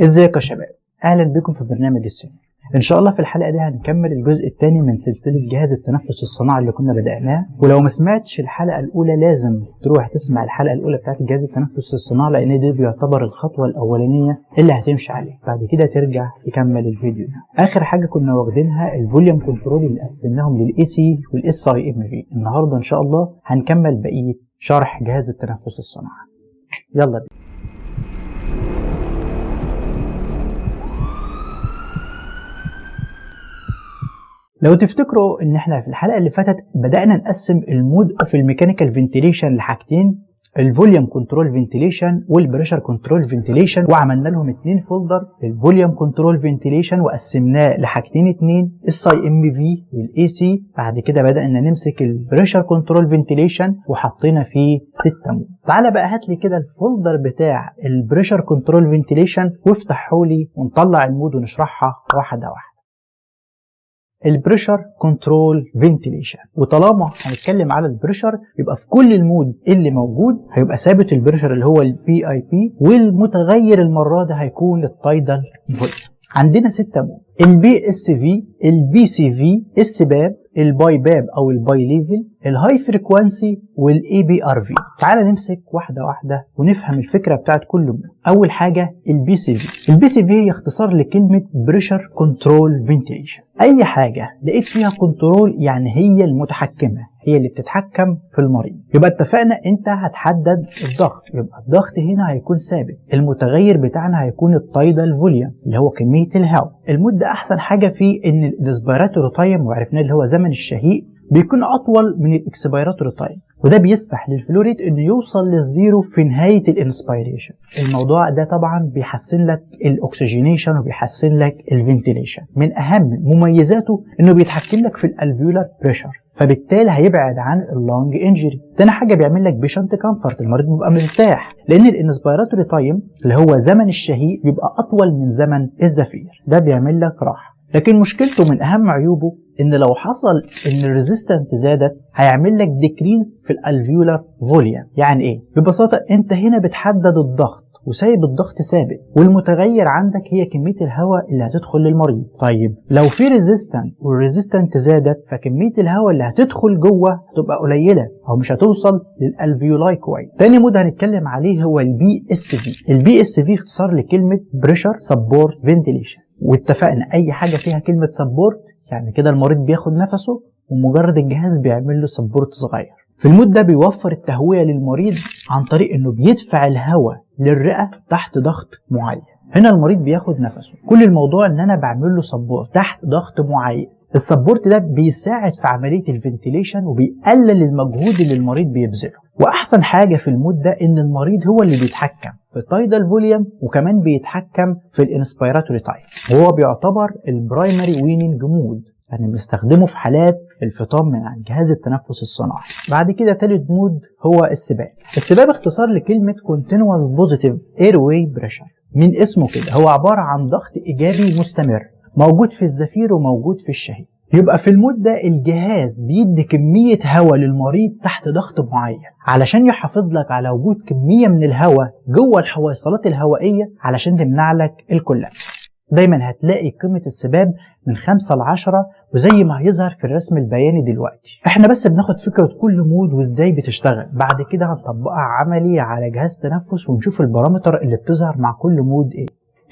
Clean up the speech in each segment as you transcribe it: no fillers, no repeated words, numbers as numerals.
ازيك يا شباب، اهلا بكم في برنامج السن. ان شاء الله في الحلقه دي هنكمل الجزء الثاني من سلسله جهاز التنفس الصناعي اللي كنا بدأناه. ولو ما سمعتش الحلقه الاولى لازم تروح تسمع الحلقه الاولى بتاعت جهاز التنفس الصناعي، لان دي بيعتبر الخطوه الاولانيه اللي هتمشي عليه. بعد كده ترجع تكمل الفيديو ده. اخر حاجه كنا واخدينها الفوليوم كنترول اللي قسمناهم للاي سي والاس اي ام في. النهارده ان شاء الله هنكمل بقيه شرح جهاز التنفس الصناعي. يلا بينا. لو تفتكروا ان احنا في الحلقه اللي فاتت بدأنا نقسم المود اوف الميكانيكال فنتيليشن لحاجتين، الفوليوم كنترول فنتيليشن والبريشر كنترول فنتيليشن، وعملنا لهم 2 فولدر، الفوليوم كنترول فنتيليشن وقسمناه لحاجتين 2 اس اي ام في والاي سي. بعد كده بدأنا نمسك البريشر كنترول فنتيليشن وحطينا فيه 6 مود. تعالى بقى هات لي كده الفولدر بتاع البريشر كنترول فنتيليشن وافتحه لي ونطلع المود ونشرحها واحده واحده. البريشر كنترول فنتيليشن، وطالما هنتكلم على البريشر يبقى في كل المود اللي موجود هيبقى ثابت البريشر اللي هو البي اي بي، والمتغير المره ده هيكون التايدال فوليوم. عندنا 6 مود: البي اس في، البي سي في، السباب، الباي باب او الباي ليفل، الهاي فريكوانسي، والاي بي ار في. تعال نمسك واحده واحده ونفهم الفكره بتاعت كل مود. اول حاجه البي سي في. البي سي في هي اختصار لكلمه بريشر كنترول فنتيليشن. اي حاجه لقيت فيها كنترول يعني هي المتحكمه، هي اللي بتتحكم في المريض. يبقى اتفقنا انت هتحدد الضغط، يبقى الضغط هنا هيكون ثابت. المتغير بتاعنا هيكون التايدال فوليوم اللي هو كميه الهواء. المود ده احسن حاجه فيه ان الانسبيراتوري تايم، وعرفناه اللي هو زمن الشهيق، بيكون اطول من الاكسبيراتوري تايم، وده بيسمح للفلوريت انه يوصل للزيرو في نهايه الانسبيريشن. الموضوع ده طبعا بيحسن لك الاكسجينيشن وبيحسن لك الفنتيليشن. من اهم مميزاته انه بيتحكم لك في الالفيولار بريشر، فبالتالي هيبعد عن اللونج انجري. تاني حاجه بيعمل لك بيشنت كامفورت، المريض بيبقى مرتاح لان الانسبيراتوري تايم اللي هو زمن الشهيق بيبقى اطول من زمن الزفير، ده بيعمل لك راحه. لكن مشكلته من اهم عيوبه ان لو حصل ان الريزيستنت زادت هيعمل لك ديكريز في الالفيولار فوليوم. يعني ايه؟ ببساطه انت هنا بتحدد الضغط وسايب الضغط ثابت، والمتغير عندك هي كميه الهواء اللي هتدخل للمريض. طيب لو في ريزيستنت والريزيستنت زادت فكميه الهواء اللي هتدخل جوه هتبقى قليله او مش هتوصل للالفيولاي كويس. تاني مود هنتكلم عليه هو البي اس في. البي اس في اختصار لكلمه بريشر سبورت فنتيليشن، واتفقنا اي حاجه فيها كلمه سبورت يعني كده المريض بياخد نفسه ومجرد الجهاز بيعمل له سبورت صغير. في المود ده بيوفر التهويه للمريض عن طريق انه بيدفع الهواء للرئه تحت ضغط معين. هنا المريض بياخد نفسه، كل الموضوع ان انا بعمل له سبورت تحت ضغط معين. السبورت ده بيساعد في عمليه الفنتيليشن وبيقلل المجهود اللي المريض بيبذله. واحسن حاجه في المود ده ان المريض هو اللي بيتحكم في التايدال فوليوم وكمان بيتحكم في الانسبيراتوري تايم، وهو بيعتبر البرايمري ويننج مود، يعني بنستخدمه في حالات الفطام من عن جهاز التنفس الصناعي. بعد كده تالت مود هو السباب. السباب اختصار لكلمه continuous positive airway pressure. من اسمه كده هو عباره عن ضغط ايجابي مستمر موجود في الزفير وموجود في الشهيق. يبقى في المود ده الجهاز بيدي كمية هواء للمريض تحت ضغط معين علشان يحافظ لك على وجود كمية من الهواء جوه الحويصلات الهوائية علشان تمنع لك الكولابس. دايما هتلاقي قيمة السباب من 5 ل 10 وزي ما هيظهر في الرسم البياني دلوقتي. احنا بس بناخد فكرة كل مود وازاي بتشتغل، بعد كده هنطبقها عملي على جهاز تنفس ونشوف البارامتر اللي بتظهر مع كل مود ايه.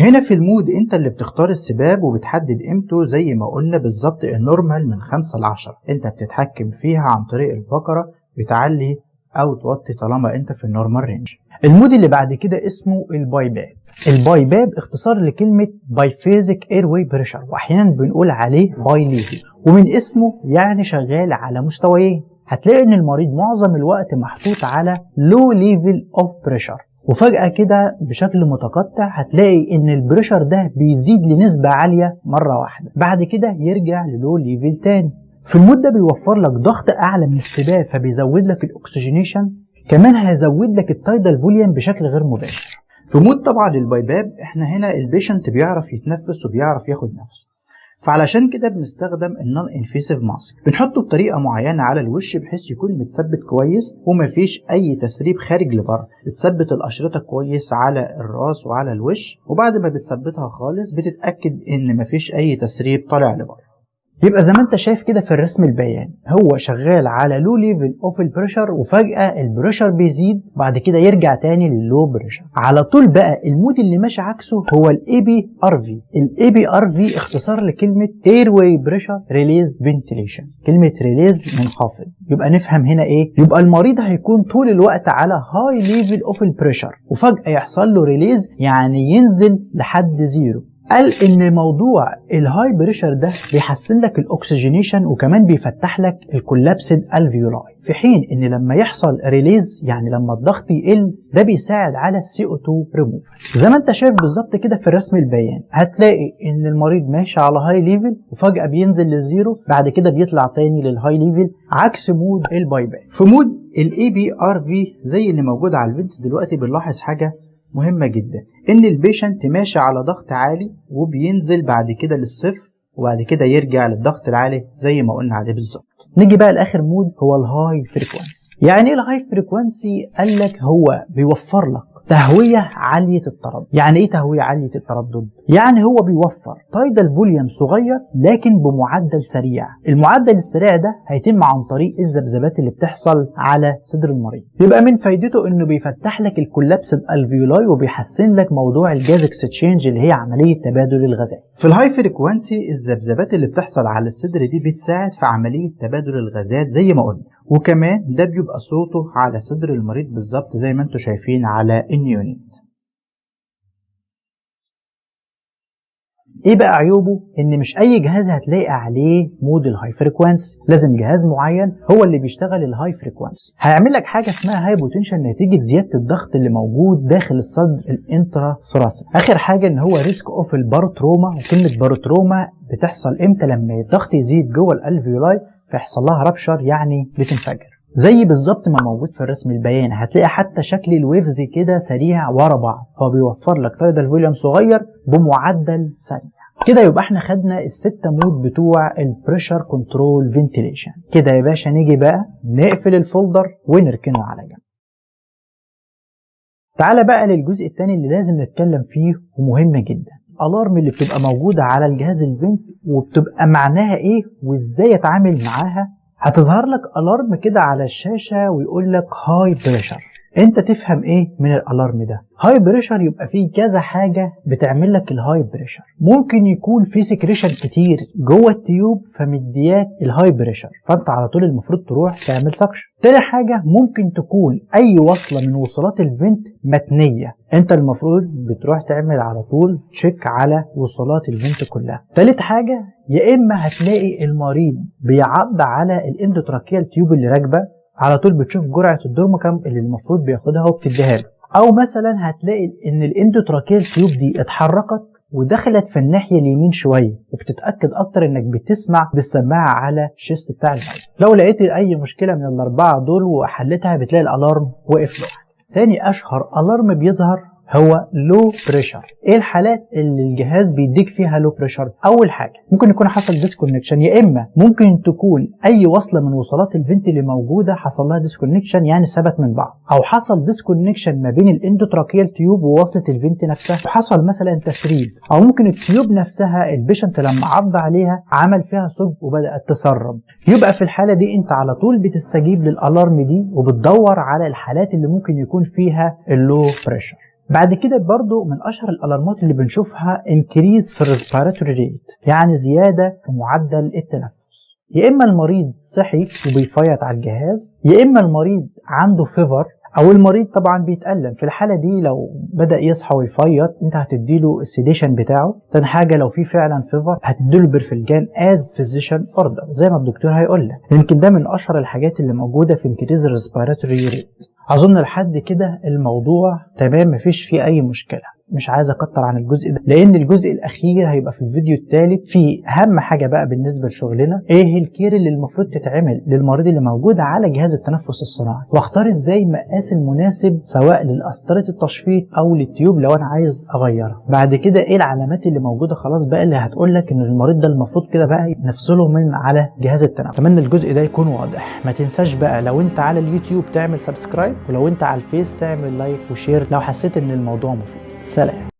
هنا في المود انت اللي بتختار السباب وبتحدد قيمته زي ما قلنا بالظبط. النورمال من 5 ل 10 انت بتتحكم فيها عن طريق البكرة، بتعلي او توطي طالما انت في النورمال رينج. المود اللي بعد كده اسمه الباي باب. الباي باب اختصار لكلمة بايفيزيك ايرواي بريشر، واحيانا بنقول عليه باي ليفل، ومن اسمه يعني شغال على مستويين. هتلاقي ان المريض معظم الوقت محطوط على لو ليفل اوف بريشر، وفجأة كده بشكل متقطع هتلاقي ان البريشر ده بيزيد لنسبة عالية مرة واحدة، بعد كده يرجع للو ليفل تاني. في المود ده بيوفر لك ضغط اعلى من السباب فبيزود لك الاكسجينيشن، كمان هيزود لك التايدال فوليوم بشكل غير مباشر. في مود طبعا الباي باب احنا هنا البيشنت بيعرف يتنفس وبيعرف ياخد نفسه، فعلشان كده بنستخدم النون انفيسيف ماسك، بنحطه بطريقه معينه على الوش بحيث يكون متثبت كويس ومفيش اي تسريب خارج لبره. بتثبت الاشرطه كويس على الراس وعلى الوش، وبعد ما بتثبتها خالص بتتاكد ان مفيش اي تسريب طالع لبره. يبقى زي ما انت شايف كده في الرسم البياني، هو شغال على لو ليفل اوف البريشر، وفجأة البريشر بيزيد بعد كده يرجع تاني لللو بريشر على طول. بقى المود اللي ماشي عكسه هو الاي بي ار في. الاي بي ار في اختصار لكلمة اير واي بريشر ريليز فنتيليشن، كلمة ريليز منخفض. يبقى نفهم هنا ايه؟ يبقى المريض هيكون طول الوقت على هاي ليفل اوف البريشر وفجأة يحصل له ريليز، يعني ينزل لحد زيرو. قال ان موضوع الهاي بريشر ده بيحسن لك الاكسجينيشن وكمان بيفتح لك الكولابسد الفيولاي، في حين ان لما يحصل ريليز يعني لما الضغط يقل ده بيساعد علال CO2 ريموفال. زي ما انت شايف بالظبط كده في الرسم البياني، هتلاقي ان المريض ماشي على هاي ليفل وفجأة بينزل للزيرو، بعد كده بيطلع تاني للهاي ليفل، عكس مود الباي باك. في مود الاي بي ار في زي اللي موجود على الفيديو دلوقتي بنلاحظ حاجة مهمة جدا، ان البيشنت ماشي على ضغط عالي وبينزل بعد كده للصفر وبعد كده يرجع للضغط العالي زي ما قلنا عليه بالظبط. نيجي بقى لاخر مود هو الهاي فريكوانسي. يعني ايه الهاي فريكوانسي؟ قال لك هو بيوفر لك تهوية عالية التردد. يعني ايه تهوية عالية التردد؟ يعني هو بيوفر تايدال فوليوم صغير لكن بمعدل سريع. المعدل السريع ده هيتم عن طريق الذبذبات اللي بتحصل على صدر المريض. يبقى من فايدته انه بيفتح لك الكولابسد الفيولاي وبيحسن لك موضوع الجاز اكستشينج اللي هي عملية تبادل الغازات. في الهاي فريكوانسي الذبذبات اللي بتحصل على الصدر دي بتساعد في عملية تبادل الغازات زي ما قلنا، وكمان ده بيبقى صوته على صدر المريض بالظبط زي ما انتم شايفين على النيونيت. ايه بقى عيوبه؟ ان مش اي جهاز هتلاقي عليه مود الهاي فريكوانسي، لازم جهاز معين هو اللي بيشتغل الهاي فريكوانسي. هيعمل لك حاجه اسمها هاي بوتنشال نتيجه زياده الضغط اللي موجود داخل الصدر الانترا ثوراسيك. اخر حاجه ان هو ريسك اوف الباروتروما، وكلمه باروتروما بتحصل امتى؟ لما الضغط يزيد جوه الالفيولاي فيحصل لها رابشر، يعني بتنفجر زي بالظبط ما موجود في الرسم البياني. هتلاقي حتى شكل الويفز كده سريع ورا بعض، هو بيوفر لك تايدال فوليوم صغير بمعدل سريع. كده يبقى احنا خدنا الستة مود بتوع البريشر كنترول فنتيليشن. كده يا باشا نيجي بقى نقفل الفولدر ونركنه على جنب. تعالى بقى للجزء الثاني اللي لازم نتكلم فيه ومهم جدا، الارم اللي بتبقى موجودة على الجهاز الفنت وبتبقى معناها ايه وازاي اتعامل معاها. هتظهر لك الارم كده على الشاشة ويقول لك هاي بريشر. انت تفهم ايه من الالارم ده؟ هاي بريشر يبقى فيه كذا حاجة بتعمل لك الهاي بريشر. ممكن يكون في سكريشن كتير جوه التيوب فمدياك الهاي بريشر، فانت على طول المفروض تروح تعمل سكشن. تاني حاجة ممكن تكون اي وصلة من وصلات الفنت متنية، انت المفروض بتروح تعمل على طول تشيك على وصلات الفنت كلها. تالت حاجة يا اما هتلاقي المريض بيعض على الاندوتراكيال تيوب اللي راكبة، على طول بتشوف جرعة الدورمكام اللي المفروض بياخدها وبتديها له، او مثلا هتلاقي ان الاندوتراكيال تيوب دي اتحركت ودخلت في الناحية اليمين شوية، وبتتأكد اكتر انك بتسمع بالسماعة على الشيست بتاع المريض. لو لقيت اي مشكلة من الاربعة دول وحلتها بتلاقي الالارم وقف لوحده. تاني اشهر الارم بيظهر هو لو بريشر. ايه الحالات اللي الجهاز بيديك فيها لو بريشر؟ اول حاجه ممكن يكون حصل ديسكونكشن، يا اما ممكن تكون اي وصله من وصلات الفنت اللي موجوده حصل لها ديسكونكشن، يعني ثبت من بعض، او حصل ديسكونكشن ما بين الاندوتراكيال تيوب ووصله الفنت نفسها وحصل مثلا تسريب، او ممكن التيوب نفسها البيشنت لما عض عليها عمل فيها ثقب وبدات تسرب. يبقى في الحاله دي انت على طول بتستجيب للالارم دي وبتدور على الحالات اللي ممكن يكون فيها اللو بريشر. بعد كده برضو من اشهر الالارمات اللي بنشوفها انكريز في الريسبيراتوري ريت، يعني زياده في معدل التنفس. يا اما المريض صحي وبيفيض على الجهاز، يا اما المريض عنده فيفر، او المريض طبعا بيتألم. في الحاله دي لو بدأ يصحى ويفيض انت هتديله السيديشن بتاعه. تاني حاجه لو في فعلا فيفر هتديله بيرفلجان از فيزيشن اوردر زي ما الدكتور هيقول لك. يمكن ده من اشهر الحاجات اللي موجوده في انكريز الريسبيراتوري ريت. اظن لحد كده الموضوع تمام، مفيش فيه اي مشكله. مش عايز اكتر عن الجزء ده، لان الجزء الاخير هيبقى في الفيديو الثالث. في اهم حاجه بقى بالنسبه لشغلنا، ايه الكير اللي المفروض تتعمل للمريض اللي موجود على جهاز التنفس الصناعي، واختار ازاي مقاس المناسب سواء للقسطره التشفيط او للتيوب لو انا عايز اغيرها. بعد كده ايه العلامات اللي موجوده خلاص بقى اللي هتقول لك ان المريض ده المفروض كده بقى نفصله من على جهاز التنفس. اتمنى الجزء ده يكون واضح. ما تنساش بقى لو انت على اليوتيوب تعمل سبسكرايب، ولو انت على الفيس تعمل لايك وشير لو حسيت ان الموضوع مفيد. سلام.